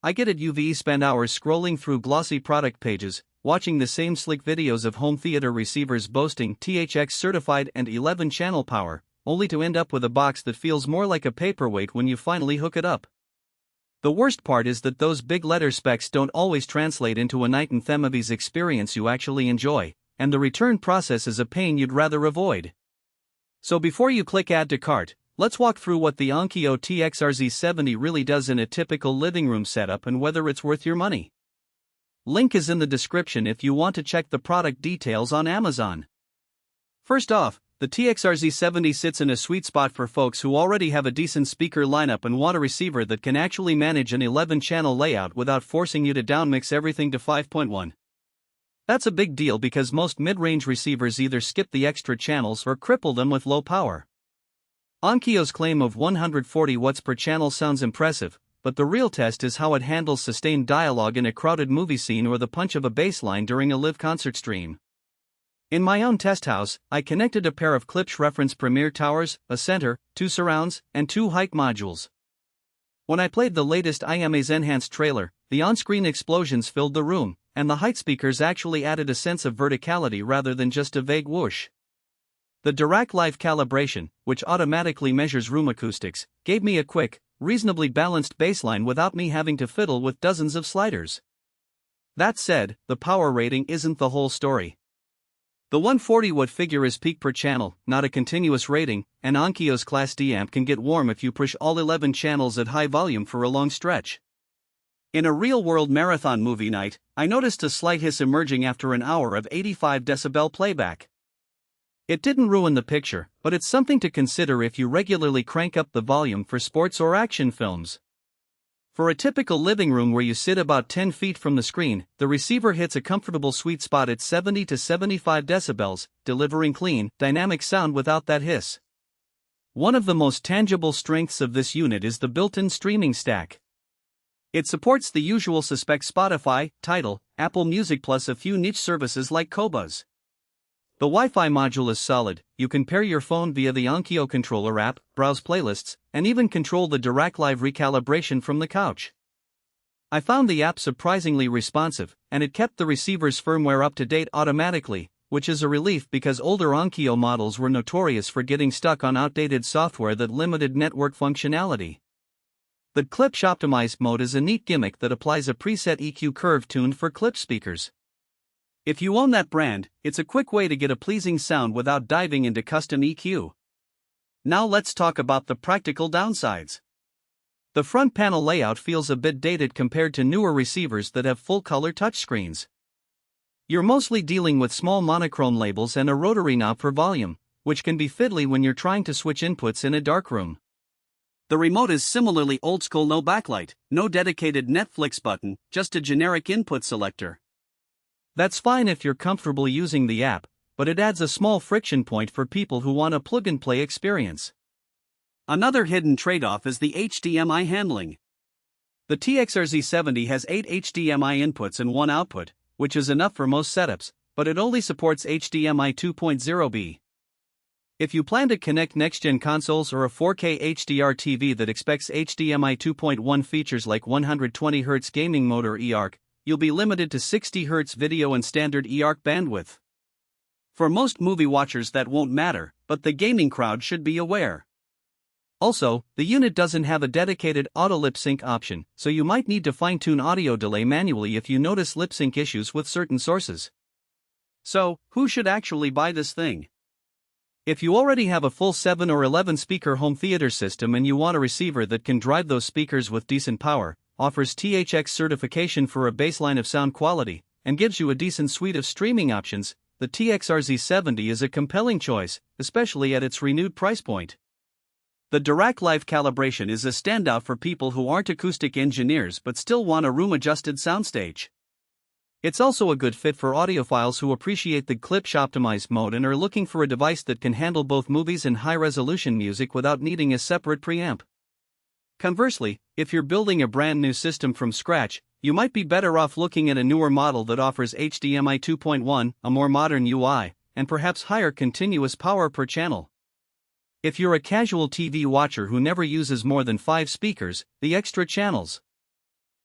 I get it. You've spent hours scrolling through glossy product pages, watching the same slick videos of home theater receivers boasting THX certified and 11-channel power, only to end up with a box that feels more like a paperweight when you finally hook it up. The worst part is that those big letter specs don't always translate into a night and themavies experience you actually enjoy, and the return process is a pain you'd rather avoid. So before you click add to cart, let's walk through what the Onkyo TXRZ70 really does in a typical living room setup and whether it's worth your money. Link is in the description if you want to check the product details on Amazon. First off, the TXRZ70 sits in a sweet spot for folks who already have a decent speaker lineup and want a receiver that can actually manage an 11-channel layout without forcing you to downmix everything to 5.1. That's a big deal because most mid-range receivers either skip the extra channels or cripple them with low power. Onkyo's claim of 140 watts per channel sounds impressive, but the real test is how it handles sustained dialogue in a crowded movie scene or the punch of a bass line during a live concert stream. In my own test house, I connected a pair of Klipsch reference Premiere towers, a center, 2 surrounds, and 2 hike modules. When I played the latest Imax Enhanced trailer, the on-screen explosions filled the room, and the height speakers actually added a sense of verticality rather than just a vague whoosh. The Dirac Live calibration, which automatically measures room acoustics, gave me a quick, reasonably balanced bassline without me having to fiddle with dozens of sliders. That said, the power rating isn't the whole story. The 140-watt figure is peak per channel, not a continuous rating, and Onkyo's Class D amp can get warm if you push all 11 channels at high volume for a long stretch. In a real-world marathon movie night, I noticed a slight hiss emerging after an hour of 85 decibel playback. It didn't ruin the picture, but it's something to consider if you regularly crank up the volume for sports or action films. For a typical living room where you sit about 10 feet from the screen, the receiver hits a comfortable sweet spot at 70 to 75 decibels, delivering clean, dynamic sound without that hiss. One of the most tangible strengths of this unit is the built-in streaming stack. It supports the usual suspects Spotify, Tidal, Apple Music plus a few niche services like Qobuz. The Wi-Fi module is solid. You can pair your phone via the Onkyo controller app, browse playlists, and even control the Dirac Live recalibration from the couch. I found the app surprisingly responsive, and it kept the receiver's firmware up to date automatically, which is a relief because older Onkyo models were notorious for getting stuck on outdated software that limited network functionality. The Klipsch Optimized mode is a neat gimmick that applies a preset EQ curve tuned for Klipsch speakers. If you own that brand, it's a quick way to get a pleasing sound without diving into custom EQ. Now let's talk about the practical downsides. The front panel layout feels a bit dated compared to newer receivers that have full-color touchscreens. You're mostly dealing with small monochrome labels and a rotary knob for volume, which can be fiddly when you're trying to switch inputs in a darkroom. The remote is similarly old-school, no backlight, no dedicated Netflix button, just a generic input selector. That's fine if you're comfortable using the app, but it adds a small friction point for people who want a plug-and-play experience. Another hidden trade-off is the HDMI handling. The TXRZ70 has 8 HDMI inputs and 1 output, which is enough for most setups, but it only supports HDMI 2.0b. If you plan to connect next-gen consoles or a 4K HDR TV that expects HDMI 2.1 features like 120Hz gaming mode or eARC, you'll be limited to 60Hz video and standard eARC bandwidth. For most movie watchers that won't matter, but the gaming crowd should be aware. Also, the unit doesn't have a dedicated auto lip sync option, so you might need to fine-tune audio delay manually if you notice lip sync issues with certain sources. So, who should actually buy this thing? If you already have a full 7 or 11 speaker home theater system and you want a receiver that can drive those speakers with decent power, offers THX certification for a baseline of sound quality, and gives you a decent suite of streaming options, the TXRZ70 is a compelling choice, especially at its renewed price point. The Dirac Live calibration is a standout for people who aren't acoustic engineers but still want a room-adjusted soundstage. It's also a good fit for audiophiles who appreciate the Klipsch Optimized mode and are looking for a device that can handle both movies and high-resolution music without needing a separate preamp. Conversely, if you're building a brand new system from scratch, you might be better off looking at a newer model that offers HDMI 2.1, a more modern UI, and perhaps higher continuous power per channel. If you're a casual TV watcher who never uses more than 5 speakers, the extra channels